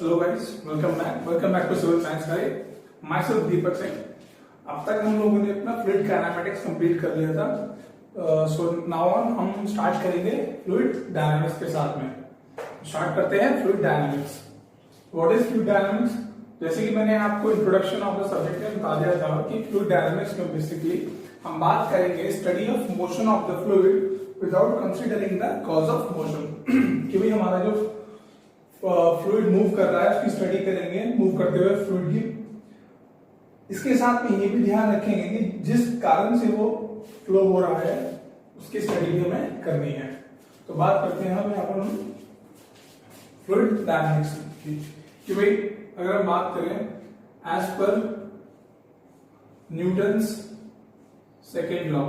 Hello guys, welcome back to civil science guide. Myself Deepak Singh. अब तक हम लोगों ने अपना फ्लूइड काइनेमेटिक्स कंप्लीट कर लिया था। सो नाउ ऑन हम स्टार्ट करेंगे फ्लूइड डायनामिक्स के साथ में। स्टार्ट करते हैं fluid dynamics. What is fluid dynamics? जैसे कि मैंने आपको इंट्रोडक्शन ऑफ द सब्जेक्ट में बता दिया था कि फ्लूइड डायनामिक्स में बेसिकली हम बात करेंगे study of motion of the fluid without considering the cause of motion. कि भाई हमारा जो फ्लूइड मूव कर रहा है उसकी स्टडी करेंगे, मूव करते हुए फ्लूइड की। इसके साथ में ये भी ध्यान रखेंगे कि जिस कारण से वो फ्लो हो रहा है उसकी स्टडी भी हमें करनी है। तो बात करते हैं हम यहाँ पर फ्लूइड डायनामिक्स की कि भाई अगर हम बात करें as per Newton's second law,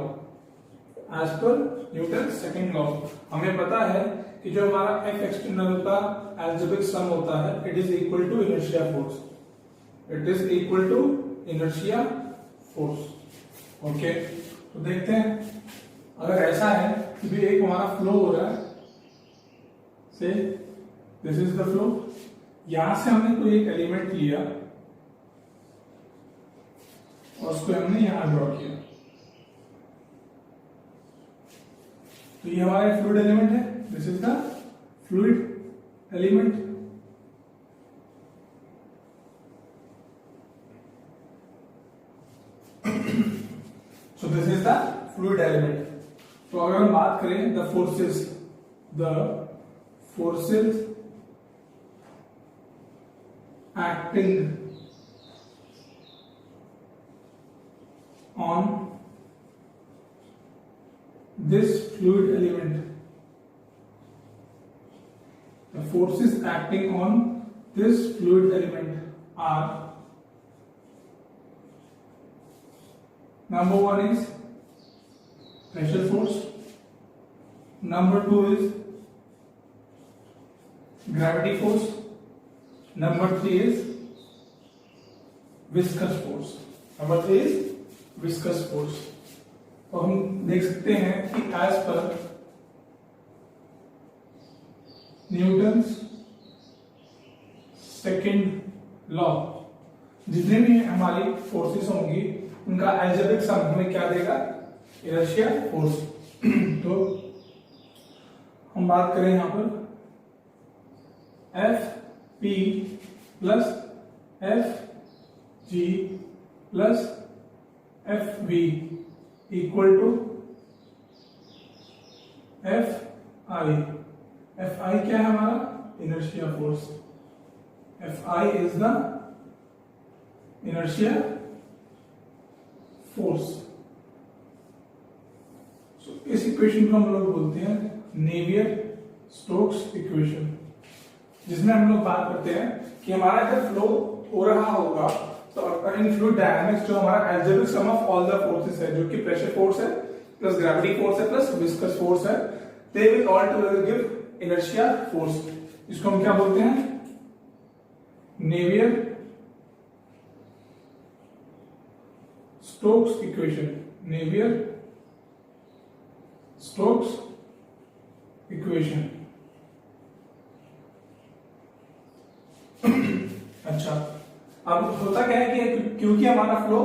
as per Newton second law हमें पता है कि जो हमारा F एक्सटर्नल का एल्जेब्रिक सम होता है it is equal to inertia force, it is equal to inertia force. Okay, तो देखते हैं अगर ऐसा है कि भी एक हमारा फ्लो हो रहा है, से दिस इज द फ्लो, यहां से हमने कोई एक एलिमेंट लिया और उसको हमने यहां ड्रॉ किया, तो ये हमारा फ्लूइड एलिमेंट है। This is the fluid element. So this is the fluid element. तो अगर हम बात करें the forces acting on this fluid element, the forces acting on this fluid element are: number one is pressure force, number two is gravity force, number three is viscous force, number three is viscous force। तो हम देख सकते हैं कि as per Newton's second law जितने भी हमारी forces होंगी उनका एल्जेब्रिक सम हमें क्या देगा? Inertia force. तो हम बात करें यहां पर F P plus F G plus F V equal to F I. F I क्या है हमारा? Inertia force. F I is the inertia force. So इस इक्वेशन को हम लोग बोलते हैं नेवियर स्टोक्स इक्वेशन, जिसमें हम लोग बात करते हैं कि हमारा जब फ्लो हो रहा होगा तो इन फ्लूइड डायनामिक्स जो हमारा algebraic sum of all the forces है, जो कि प्रेशर फोर्स है प्लस ग्रेविटी फोर्स है प्लस विस्कस फोर्स है, they will all together give inertia force. इसको हम क्या बोलते हैं? Navier Stokes equation. Navier Stokes equation. अच्छा, अब होता क्या है कि क्योंकि हमारा फ्लो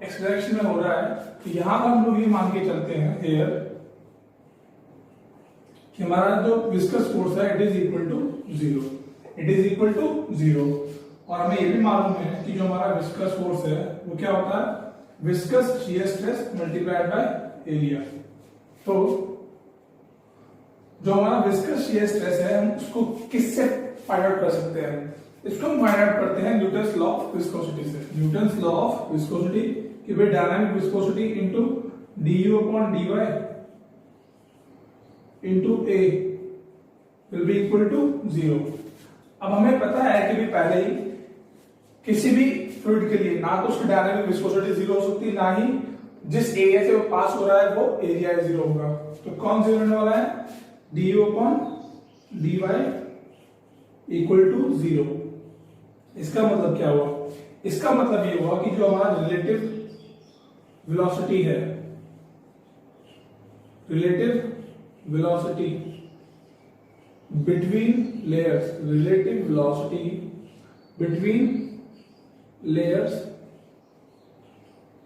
एक्स डायरेक्शन में हो रहा है तो यहां पर हम लोग ये मान के चलते हैं हियर कि हमारा जो विस्कस फोर्स है it is equal to zero, it is equal to zero. और हमें ये भी मालूम है कि जो हमारा विस्कस फोर्स है वो क्या होता है? Viscous shear stress multiplied by area. तो जो हमारा विस्कस शियर स्ट्रेस है हम उसको किससे फाइंड आउट कर सकते हैं? इसको हम फाइंड आउट करते हैं न्यूटन्स लॉ ऑफ विस्कोसिटी से। न्यूटन्स लॉ ऑफ विस्कोसिटी कि भाई dynamic viscosity into du upon dy into a will be equal to zero. अब हमें पता है कि भी पहले ही किसी भी फ्लूइड के लिए ना तो उसकी डायनामिक विस्कोसिटी जीरो हो सकती, ना ही जिस एरिया से वो पास हो रहा है वो एरिया जीरो होगा। तो कौन जीरो होने वाला है? du upon dy equal to zero. इसका मतलब क्या हुआ? इसका मतलब ये हुआ कि जो हमारा रिलेटिव वेलोसिटी है, relative velocity between layers, relative velocity between layers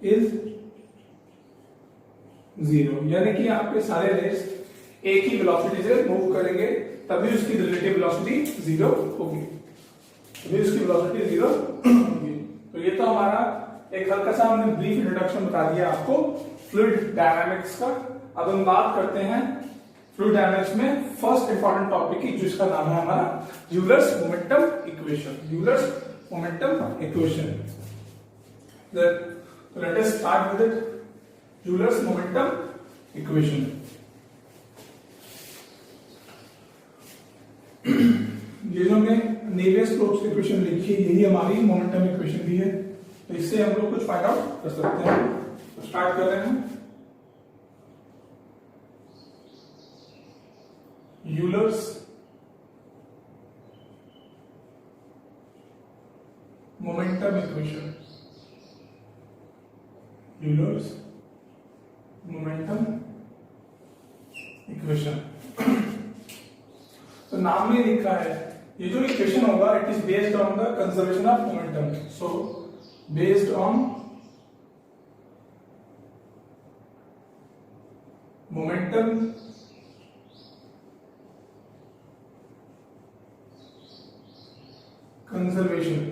is 0, यानी कि आपके सारे लेयर्स एक ही वेलोसिटी से मूव करेंगे तभी उसकी रिलेटिव वेलोसिटी 0 होगी, तभी उसकी वेलोसिटी 0 होगी। तो ये तो हमारा एक हल्का सा हमने ब्रीफ इंट्रोडक्शन बता दिया आपको फ्लूइड डायनामिक्स का। अब हम बात करते हैं फ्लूइड डायनामिक्स में फर्स्ट इंपॉर्टेंट टॉपिक की, जिसका नाम है हमारा Euler's momentum equation. Euler's momentum equation, let us start with it. Euler's momentum equation, ये जो हमने नेवियर-स्टोक्स इक्वेशन लिखी है यही हमारी मोमेंटम इक्वेशन भी है, तो इससे हम लोग कुछ फाइंड आउट कर सकते हैं। तो स्टार्ट कर रहे हैं। Euler's momentum equation, Euler's momentum equation. तो नाम में लिखा है, ये जो इक्वेशन होगा it is based on the conservation of momentum. So based on momentum conservation.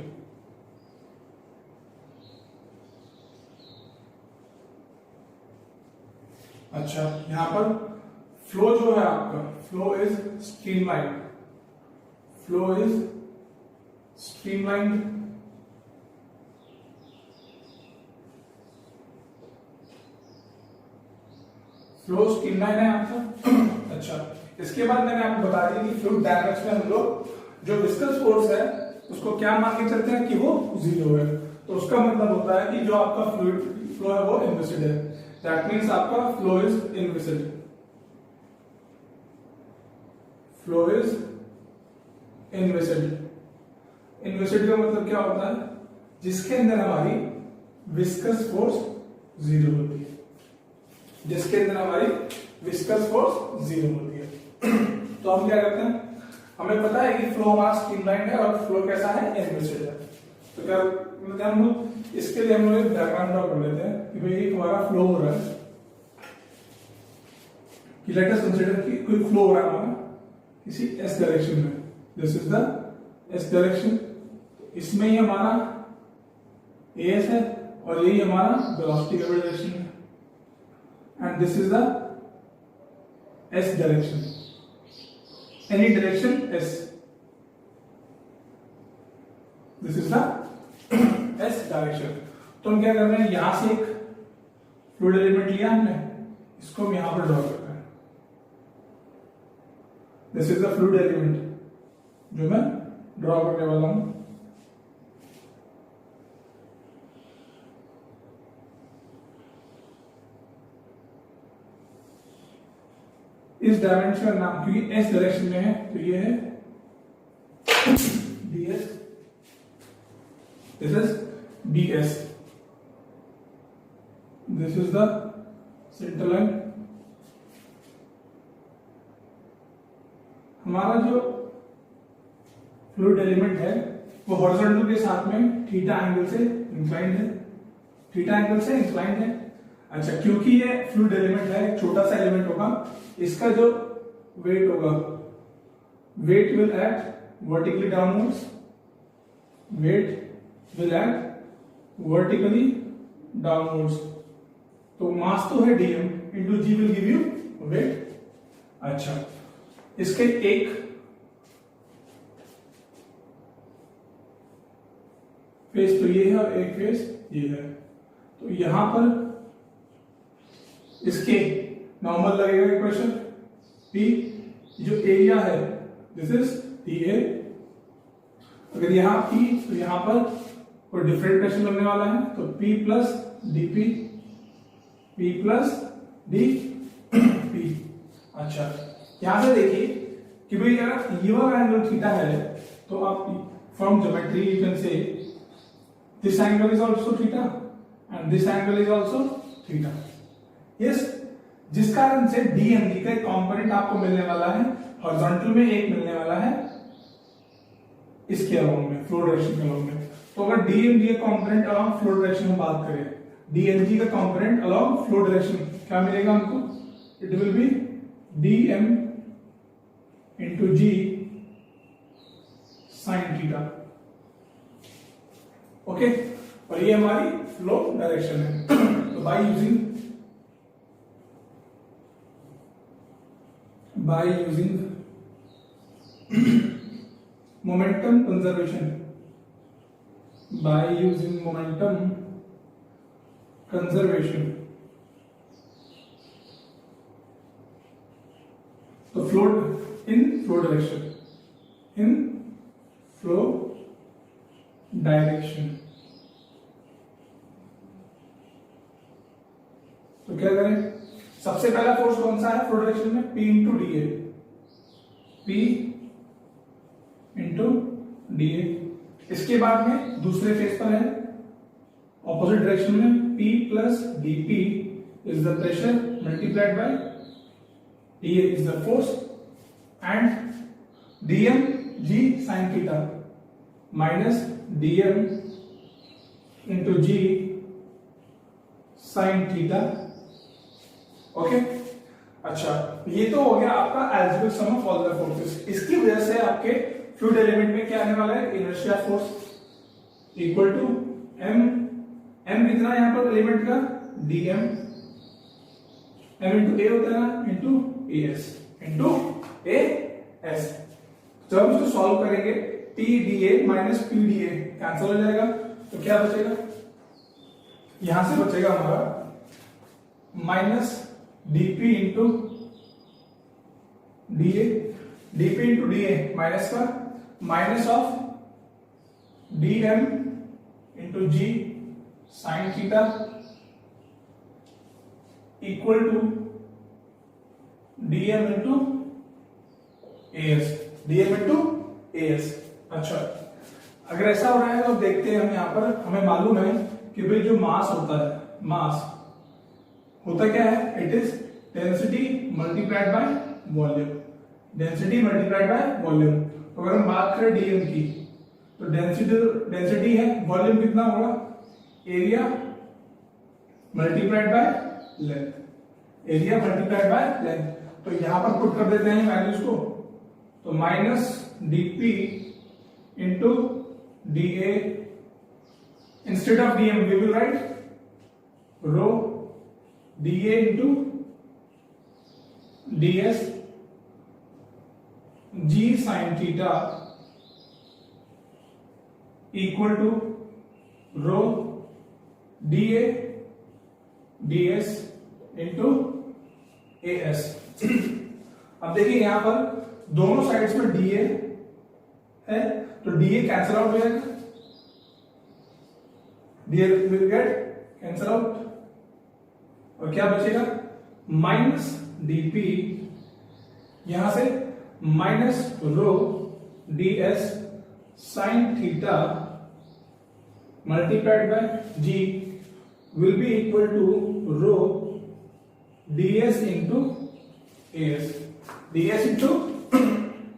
अच्छा, यहां पर फ्लो जो है आपका, flow is streamline, flow is streamline, flow streamline है आपका। अच्छा, इसके बाद मैंने आपको बता दिया कि फ्लूइड डायनामिक्स में हम लोग जो विस्कस फोर्स है उसको क्या मान के चलते हैं कि वो 0 है। तो उसका मतलब होता है कि जो आपका फ्लूइड फ्लो है वो इनविसिड है, दैट मींस आपका flow is inviscid, flow is inviscid. Inviscid का मतलब क्या होता है, जिसके अंदर हमारी विस्कस फोर्स 0 होती है, जिसके अंदर हमारी विस्कस फोर्स 0 होती है। तो हम क्या करते हैं, हमें पता है कि फ्लो हमारा स्ट्रीमलाइन है और फ्लो कैसा है, इनविसिड है। तो क्या मतलब हम लोग इसके लिए हम लोग एक डायग्राम ड्रॉ कर लेते हैं कि भाई एक हमारा फ्लो हो रहा है, कि लेट अस कंसीडर कि कोई फ्लो हो रहा है हमारा किसी एस डायरेक्शन में, this is the S direction, इसमें ही हमारा एस है और यही हमारा वेलोसिटी का डायरेक्शन है, and this is the S direction, any direction S, this is the S direction. तो हम क्या कर रहे हैं, यहां से एक फ्लूइड एलिमेंट लिया हमने, इसको हम यहां पर ड्रॉ करते हैं, this is the fluid element जो मैं ड्रॉ करने वाला हूं। इस डायमेंशन का नाम, क्योंकि एस डायरेक्शन में है तो ये है ds, this is ds, this is the center line। हमारा जो फ्लूइड एलिमेंट है वो हॉरिजॉन्टल के साथ में थीटा एंगल से इंक्लाइंड है, थीटा एंगल से इंक्लाइंड है। अच्छा, क्योंकि ये फ्लूइड एलिमेंट है, एक छोटा सा एलिमेंट होगा, इसका जो वेट होगा, weight will act vertically downwards, weight will act vertically downwards. तो मास तो है dm into g will give you weight. अच्छा, इसके एक फेस तो ये है और एक फेस ये है, तो यहां पर इसके नॉर्मल लगेगा इक्वेशन P, जो एरिया है दिस इज TA। अगर यहां P तो यहां पर कोई डिफरेंट प्रेशर लगने वाला है, तो P plus dP, P plus dP। अच्छा, यहां से देखिए कि भाई अगर ये वाला एंगल थीटा है तो आप from geometry you can say this angle is also theta and this angle is also theta. Yes, जिस कारण से DMD का एक कंपोनेंट आपको मिलने वाला है, हॉरिजॉन्टल में एक मिलने वाला है, इसके अलाउंग में, फ्लो डायरेक्शन के अलाउंग में। तो अगर डीएम का कंपोनेंट अलाउंग फ्लो डायरेक्शन में बात करें, डीएमजी का कंपोनेंट अलाउंग फ्लो डायरेक्शन क्या मिलेगा हमको? It will be DM into G sine theta. Okay, और ये हमारी फ्लो डायरेक्शन है। तो by using momentum conservation, by using momentum conservation, तो flow direction, तो क्या करें? सबसे पहला फोर्स कौन सा है फ्लो डायरेक्शन में? P into D A. इसके बाद में दूसरे फेस पर है ऑपोजिट डायरेक्शन में P plus D P is the pressure multiplied by D A is the force and DM G sine theta minus DM into G sine theta. Okay, अच्छा, ये तो हो गया आपका algebraic sum of all the forces. इसकी वजह से आपके फ्लूइड एलिमेंट में क्या आने वाला है? Inertia force equal to M कितना है यहां पर एलिमेंट का? डीएम, एम इंटू ए होता है ना, इंटू ए एस। जब हम इसको सॉल्व करेंगे T D A minus P D A cancel हो जाएगा, तो क्या बचेगा? यहां से बचेगा हमारा minus DP into D A minus का minus of DM into G sine theta equal to DM into A S. अच्छा, अगर ऐसा हो रहा है तो देखते हैं हम यहां पर। हमें मालूम है कि भाई जो मास होता है, मास होता क्या है? It is density multiplied by volume, तो अगर हम बात करें डीएम की, तो डेंसिटी है, वॉल्यूम कितना होगा? एरिया मल्टीप्लाइड बाय लेंथ, तो यहां पर पुट कर देते हैं वैल्यूज को, तो minus DP into D A, instead of DM we will write rho D A into D S G sine theta equal to rho D A D S into A S. अब देखिए यहां पर दोनों sides में D A है, तो D A cancel out हो जाएगा, D A will get cancel out, और क्या बचेगा? माइनस डीपी, यहां से minus rho D S sine theta multiplied by G will be equal to rho D S into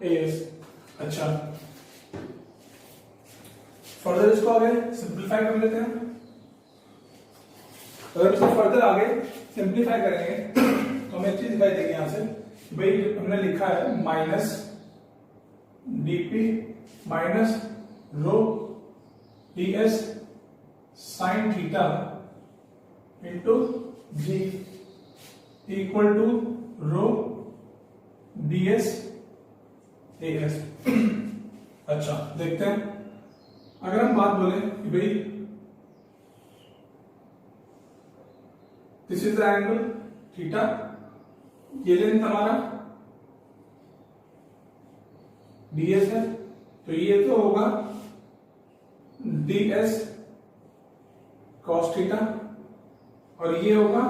S, अच्छा, फर्दर इसको आगे सिंप्लीफाई कर लेते हैं। अगर इसको फर्दर आगे सिंप्लीफाई करेंगे तो हमें एक चीज दिखाई देगी यहां से, भाई हमने लिखा है minus DP minus rho D S sine theta into G equal to rho D S A S. अच्छा, देखते हैं, अगर हम बात बोले कि भाई this is the angle theta, ये लेंथ हमारा ds है, तो ये तो होगा ds cos थीटा, और ये होगा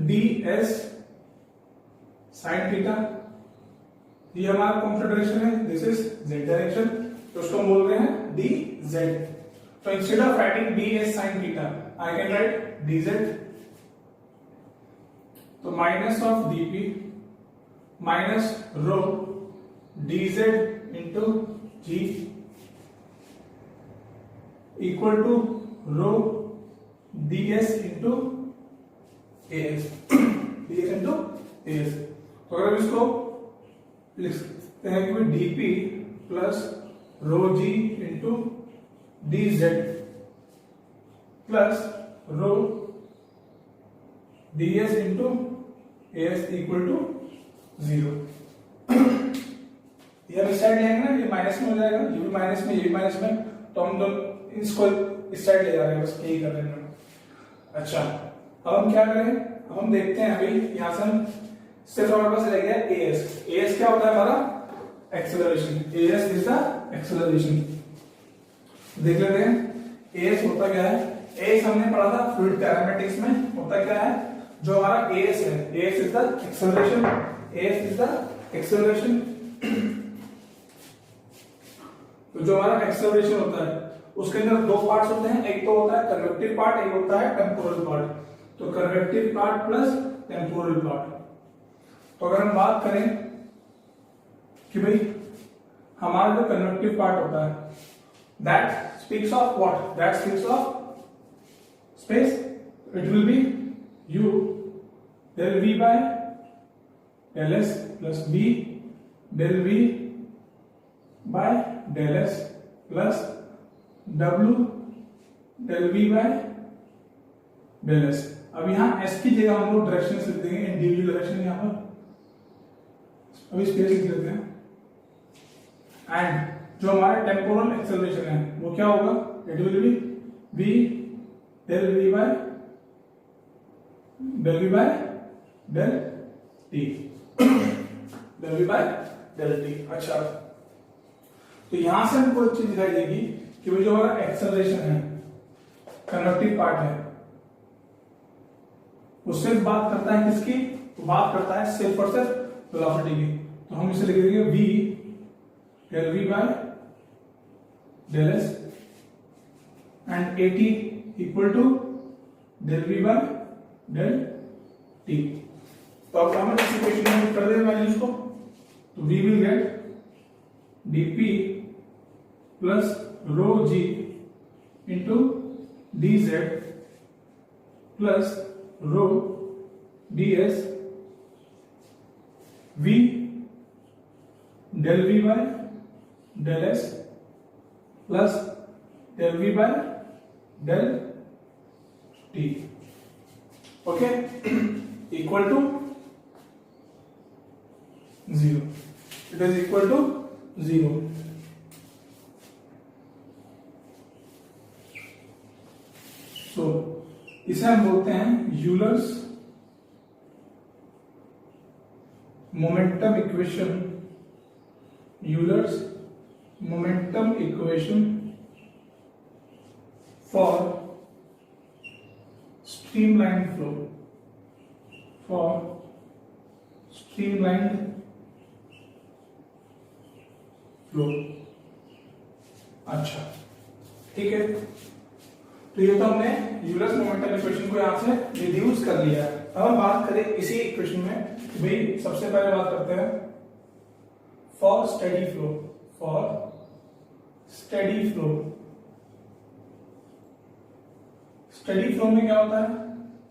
ds sin थीटा। ये हमारा कौन सा डायरेक्शन है? दिस इज z डायरेक्शन, तो उसको हम बोल रहे हैं dz। तो instead of writing ds sin theta I can write dz, तो minus of dp minus rho dz into G equal to rho D S into A S, D S into A S. तो अगर इसको लिख सकते हैं कि DP plus rho G into D Z plus rho D S into A S equal to 0। ये इस side लेंगे ना, ये माइनस में हो जाएगा, ये भी माइनस में, ये भी माइनस में, तो हम दोनों इसको इस साइड ले जा रहे हैं, बस यही कर रहे हैं। अच्छा, अब हम क्या करें, अब हम देखते हैं अभी यहां से हम सिर्फ हमारे पास रह गया एएस। एएस क्या होता है हमारा acceleration, as is the acceleration. देख लेते हैं एएस होता क्या है। एएस हमने पढ़ा था फ्लूइड काइनेमेटिक्स में, होता क्या है, जो हमारा एएस है, as is the acceleration, as is the acceleration. तो जो हमारा एक्सेलरेशन होता है उसके अंदर दो पार्ट्स होते हैं, एक तो होता है कन्वेक्टिव पार्ट, एक होता है टेम्पोरल पार्ट। तो convective part plus temporal part. तो अगर हम बात करें कि भाई हमारा जो कन्वेक्टिव पार्ट होता है that speaks of what, that speaks of space, it will B u del v by del s plus b del v by del s plus w del v by del s। अब यहां s की जगह हम लोग direction लिख देंगे, individual direction यहां पर, अभी स्पेस लिख लेते हैं। एंड जो हमारा टेम्पोरल एक्सेलरेशन है वो क्या होगा, it will B v del v by del v by del t, del v by del t। अच्छा, तो यहां से हमको एक चीज दिखाई देगी कि वो जो हमारा एक्सेलरेशन है, कन्वेक्टिव पार्ट है, उससे बात करता है किसकी, तो बात करता है सिर्फ और सिर्फ वेलोसिटी की। तो हम इसे लिख देंगे v del v by del s and at equal to del v by del t। तो अब हम इस इक्वेशन में कर दें वैल्यूज को, तो v will get dp plus rho g into dz plus rho ds v del v by del s plus del v by del t, okay, equal to 0। It is equal to 0। So इसे हम बोलते हैं Euler's momentum equation, Euler's momentum equation for streamlined flow, for streamlined flow। अच्छा, ठीक है, तो ये तो हमने यूलर्स मोमेंटम इक्वेशन को यहां से रिड्यूस कर लिया। अब हम बात करें इसी इक्वेशन में, भाई सबसे पहले बात करते हैं for steady flow, for steady flow. Steady flow में क्या होता है,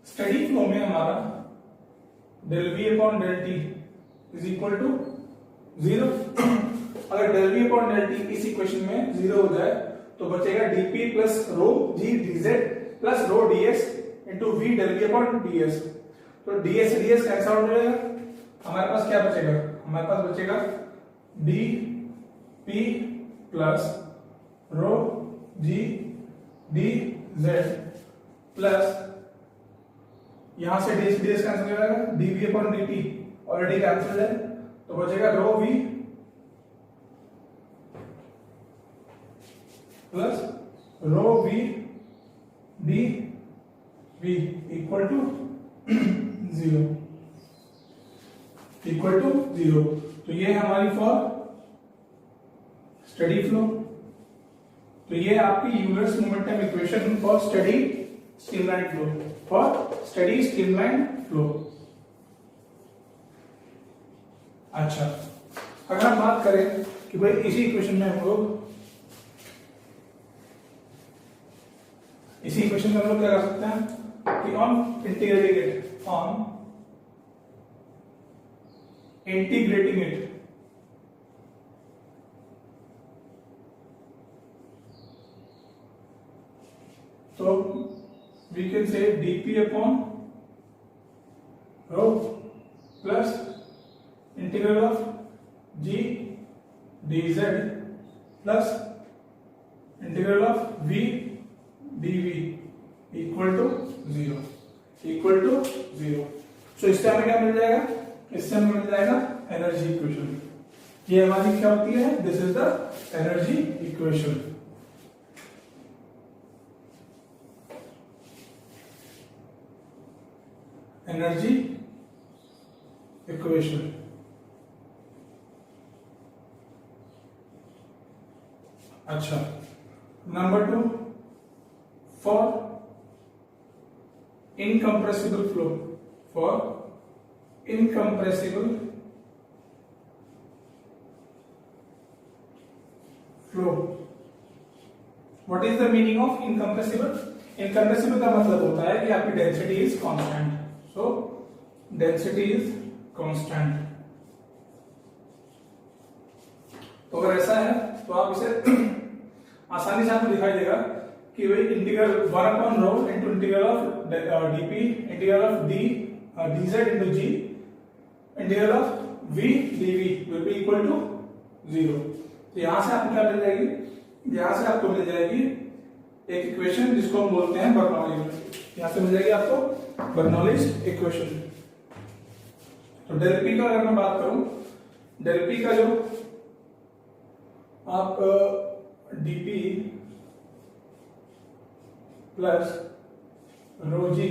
स्टेडी फ्लो में हमारा del v upon del t is equal to 0। अगर del v upon del t इस इक्वेशन में 0 हो जाए तो बचेगा dp plus rho g dz plus rho ds into v del v upon ds। तो ds ds कैंसिल आउट हो जाएगा, हमारे पास क्या बचेगा, हमारे पास बचेगा dp plus rho g dz plus यहां से ds ds कैंसिल हो जाएगा, dv upon dt already cancel है, तो बचेगा rho v plus rho v dv equal to 0, equal to 0। तो ये हमारी फॉर स्टेडी फ्लो। तो ये आपकी Euler's momentum equation for steady streamline flow, for steady streamline flow. अच्छा, अगर हम बात करें कि भाई इसी इक्वेशन में हम लोग क्या कर सकते हैं कि ऑन इंटीग्रेटिंग इट तो we can say dp upon rho plus integral of g dz plus integral of v dv equal to zero. So इससे हमें क्या मिल जाएगा, इससे हमें मिल जाएगा एनर्जी इक्वेशन। ये हमारी क्या होती है, this is the energy equation. Energy equation अच्छा, number 2 for incompressible flow, what is the meaning of incompressible? Incompressible का मतलब होता है कि आपकी density is constant. So density is constant. तो अगर ऐसा है तो आप इसे आसानी से आपको दिखाई देगा कि भाई integral 1 upon rho into integral of dp integral of d dz into g integral of v dv will be equal to 0। तो यहां से आपको क्या मिल जाएगी, यहां से आपको मिल जाएगी एक इक्वेशन जिसको हम बोलते हैं बर्नौली। यहां से मिल जाएगी आपको बर्नौलीज इक्वेशन। तो डेल पी का अगर मैं बात करूं, डेल पी का जो आप dp plus rho G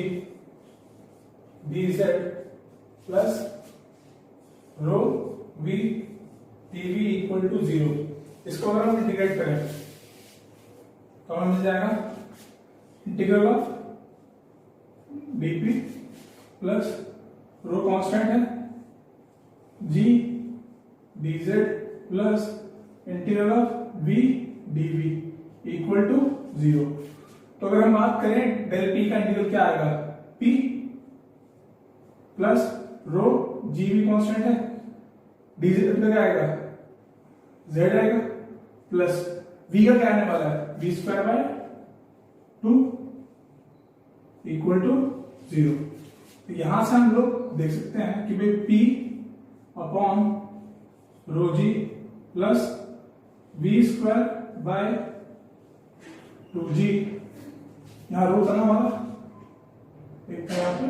dz plus rho v dv equal to 0, इसको अगर हम इंटीग्रेट करें तो हमें मिल जाएगा integral of dp plus rho constant है g dz plus integral of v dv equal to 0। तो अगर हम बात करें डेल p का इंटीग्रल क्या आएगा, p प्लस रो g भी कांस्टेंट है, dz का क्या आएगा, z आएगा, प्लस v का क्या आने वाला है, v square by 2 equal to 0। तो यहां से हम लोग देख सकते हैं कि भाई p upon rho G plus v square by 2g, यहां रो था ना हमारा, एक यहां पर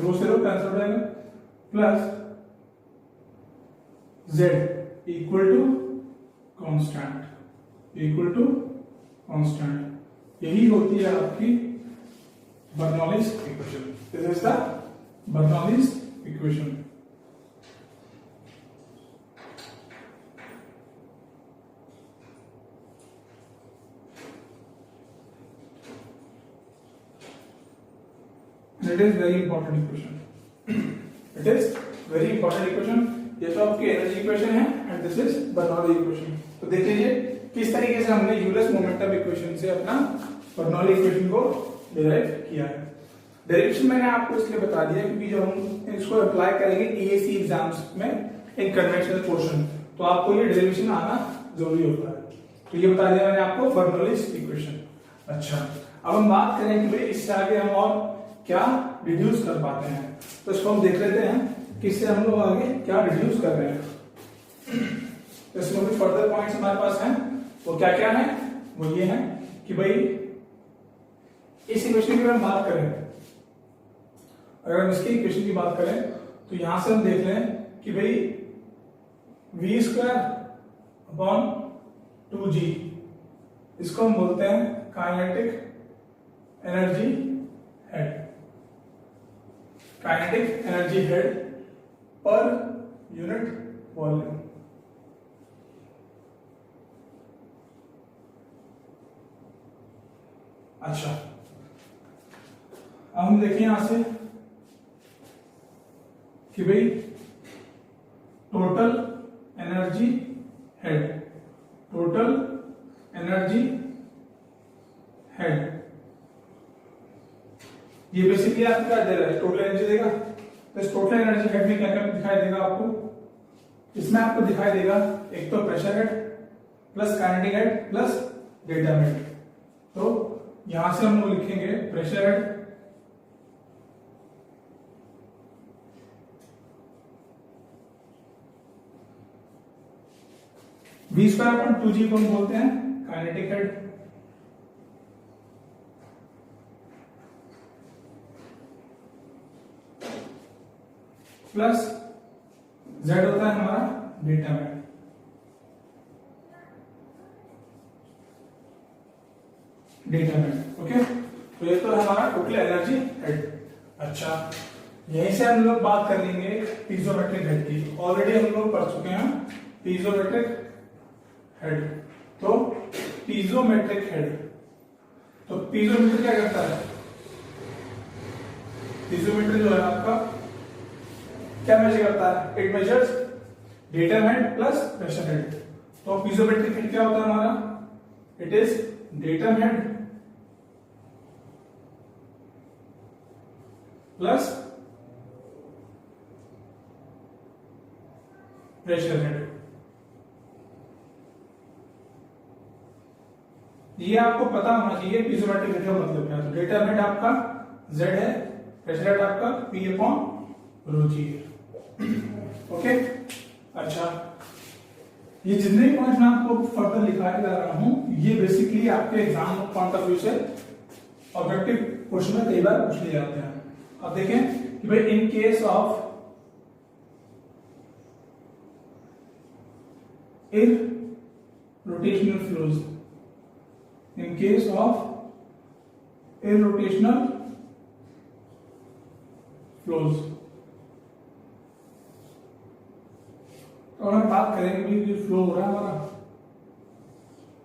रो से रो कैंसिल हो जाएगा, plus z equal to constant. यही होती है आपकी Bernoulli's equation. This is the Bernoulli's equation. It is very important equation. It is very important equation. ये तो आपकी एनर्जी इक्वेशन है and this is Bernoulli equation. तो देख लीजिए किस तरीके से हमने यूलर्स मोमेंटम इक्वेशन से अपना बर्नौली इक्वेशन को डिराइव किया है। डेरिवेशन मैंने आपको इसलिए बता दिया क्योंकि जब हम इसको अप्लाई करेंगे ईएसी एग्जाम्स में इन कन्वेंशनल पोर्शन तो आपको ये डेरिवेशन आना जरूरी होता है। तो ये बता दिया मैंने आपको बर्नौलीज इक्वेशन। अच्छा, अब हम बात करें कि भाई इससे आगे हम और क्या रिड्यूस कर पाते हैं, तो इसको हम देख लेते हैं कि इससे हम लोग आगे क्या रिड्यूस कर रहे हैं। तो इसमें कुछ फर्दर पॉइंट्स हमारे पास हैं, वो क्या क्या है, वो ये है कि भाई इस इक्वेशन की अगर हम बात करें, अगर हम इसकी इक्वेशन की बात करें तो यहां से हम देख लें कि भाई v स्क्वायर अपॉन 2g, इसको हम बोलते हैं kinetic energy head, kinetic energy head per unit volume. अच्छा, अब हम देखें यहां से कि भाई टोटल एनर्जी ये बेसिकली आपको क्या दे रहा है, टोटल एनर्जी देगा। तो इस टोटल एनर्जी हेड में क्या क्या दिखाई देगा आपको, इसमें आपको दिखाई देगा एक तो pressure head plus kinetic head plus data head. तो यहां से हम लोग लिखेंगे pressure head v square upon 2g को हम बोलते हैं काइनेटिक हेड प्लस z होता है हमारा data head. Data head okay. तो ये तो है हमारा टोटल एनर्जी हेड। अच्छा, यहीं से हम लोग बात कर लेंगे पीजोमेट्रिक हेड की। ऑलरेडी हम लोग पढ़ चुके हैं पीजोमेट्रिक हेड। तो पीजोमेट्रिक हेड, तो पीजोमीटर क्या करता है, पीजोमीटर जो है आपका क्या मेजर करता है, it measures data head plus pressure head. तो पीजोमेट्रिक हेड क्या होता है हमारा, it is data head plus pressure head. ये आपको पता होना चाहिए पीजोमेट्रिक हेड का मतलब क्या है। तो डेटा हेड आपका Z है, प्रेशर हेड आपका P अपॉन रो जी है। ओके। अच्छा, ये जितने पॉइंट मैं आपको फर्दर लिखाने जा रहा हूं, ये बेसिकली आपके एग्जाम पॉइंट ऑफ व्यू से ऑब्जेक्टिव क्वेश्चन में कई बार पूछ लिए जाते हैं। अब देखें कि भाई in case of irrotational flows, in case of irrotational flows, तो हम बात करेंगे कि फ्लो हो रहा है हमारा,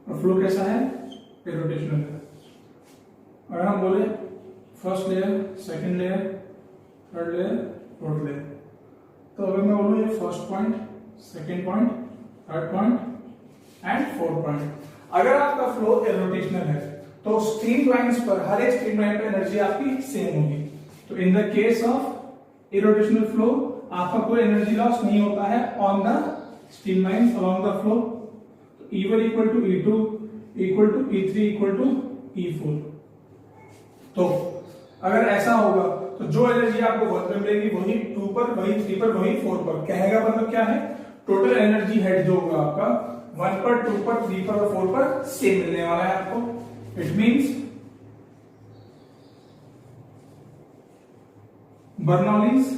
और फ्लो कैसा है, irrotational है। अगर हम बोले first layer, second layer, third layer, fourth layer, तो अगर मैं बोलूं ये first point, second point, third point and fourth point, अगर आपका फ्लो इरोटेशनल है तो स्ट्रीम लाइंस पर, हर एक स्ट्रीम लाइन पर एनर्जी आपकी सेम होगी। तो in the case of irrotational flow आपका कोई एनर्जी लॉस नहीं होता है on the stream lines along the flow. तो E1 equal to E2 equal to E3 equal to E4। तो अगर ऐसा होगा तो जो एनर्जी आपको 1 में मिलेगी वही 2 पर, वही 3 पर, वही 4 पर। कहेगा मतलब क्या है, टोटल एनर्जी हेड जो होगा आपका 1 पर, 2 पर, 3 पर और 4 पर सेम मिलने वाला है आपको। It means Bernoulli's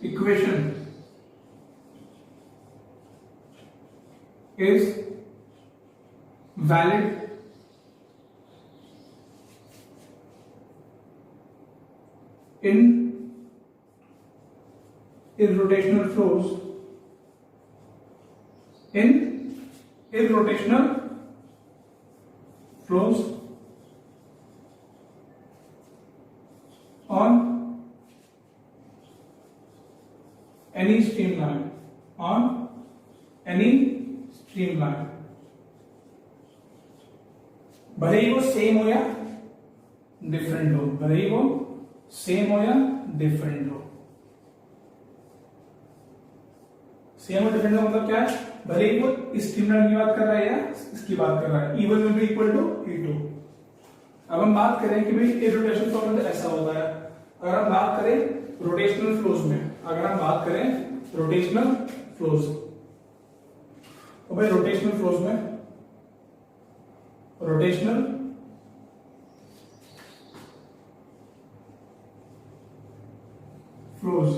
equation is valid in irrotational flows, in irrotational flows on any streamline, on any streamline, भले ही वो सेम हो या डिफरेंट हो, भले ही वो सेम हो या डिफरेंट हो। सेम और डिफरेंट का मतलब क्या है, भले ही वो इस स्ट्रीमलाइन की बात कर रहा है या इसकी बात कर रहा है। E1 will be equal to E2। अब हम बात करें कि भाई इरोटेशन फ्लो में ऐसा होता है। अगर हम बात करें रोटेशनल फ्लोज में, अगर हम बात करें रोटेशनल फ्लोज, तो भाई रोटेशनल फ्लोज में, रोटेशनल फ्लोज,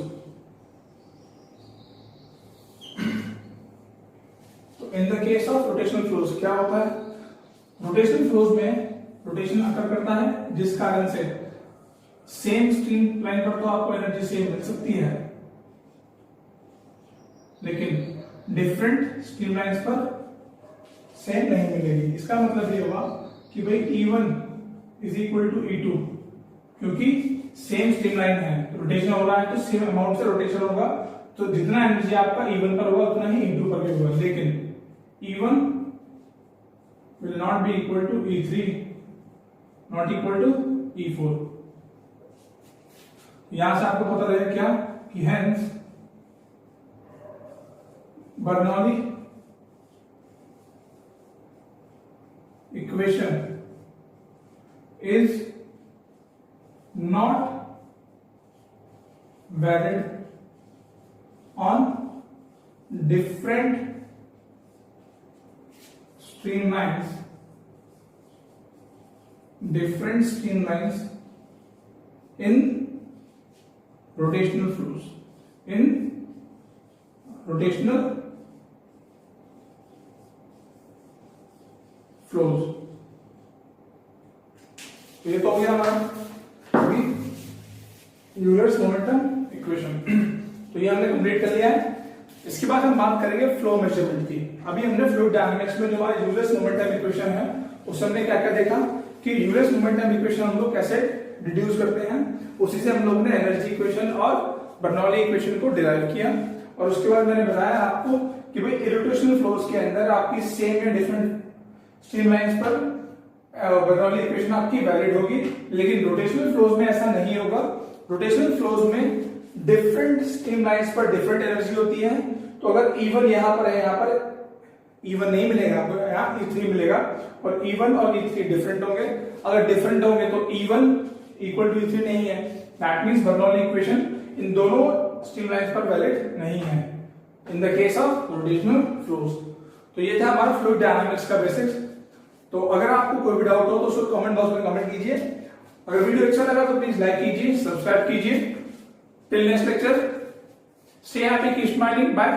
तो in the case of rotational flows क्या होता है, रोटेशनल फ्लोज में रोटेशन अकर करता है जिस कारण से सेम स्ट्रीम लाइन पर तो आपको एनर्जी सेम मिल सकती है, लेकिन डिफरेंट स्ट्रीम लाइंस पर सेम नहीं मिलेगी। इसका मतलब ये हुआ कि भाई E1 is equal to E2, क्योंकि सेम स्ट्रीम लाइन है, रोटेशन हो रहा है तो सेम अमाउंट से रोटेशन होगा, तो जितना एनर्जी आपका E1 पर होगा उतना ही E2 पर भी होगा। लेकिन E1 will not be equal to E3, not equal to E4। यहां से आपको पता रहेगा क्या कि hence Bernoulli equation is not valid on different streamlines in rotational flows, in rotational flows। ये तो हो गया हमारा अभी यूलर्स मोमेंटम इक्वेशन। तो ये हमने कंप्लीट कर लिया है। इसके बाद हम बात करेंगे फ्लो मेजरमेंट की। अभी हमने फ्लूइड डायनामिक्स में जो हमारा यूलर्स मोमेंटम इक्वेशन है उससे हमने क्या क्या देखा कि यूलर्स मोमेंटम इक्वेशन हम लोग कैसे डिड्यूस करते हैं, उसी से हम लोग ने एनर्जी इक्वेशन और बर्नौली इक्वेशन को डिराइव किया। और उसके बाद मैंने बताया आपको कि भाई इरोटेशनल फ्लोज के अंदर आपकी सेम या डिफरेंट स्ट्रीमलाइंस पर बर्नौली इक्वेशन आपकी वैलिड होगी, लेकिन रोटेशनल फ्लोज में ऐसा नहीं होगा। रोटेशनल फ्लोज में डिफरेंट स्ट्रीमलाइंस पर डिफरेंट एनर्जी होती है। तो अगर E1 यहां पर है, यहां पर E1 नहीं मिलेगा आपको, यहाँ E3 मिलेगा, और E1 और E3 डिफरेंट होंगे। अगर डिफरेंट होंगे तो E1 इक्वल टू E3 नहीं है, that means Bernoulli equation in दोनों स्ट्रीमलाइंस पर वैलिड नहीं है इन the case of rotational flows. तो ये था हमारा फ्लूइड डायनामिक्स का बेसिक्स। तो अगर आपको कोई भी डाउट हो तो उसको कमेंट बॉक्स में कमेंट कीजिए। अगर वीडियो अच्छा लगा तो प्लीज लाइक कीजिए, सब्सक्राइब कीजिए। Till next lecture, stay happy, keep smiling, bye.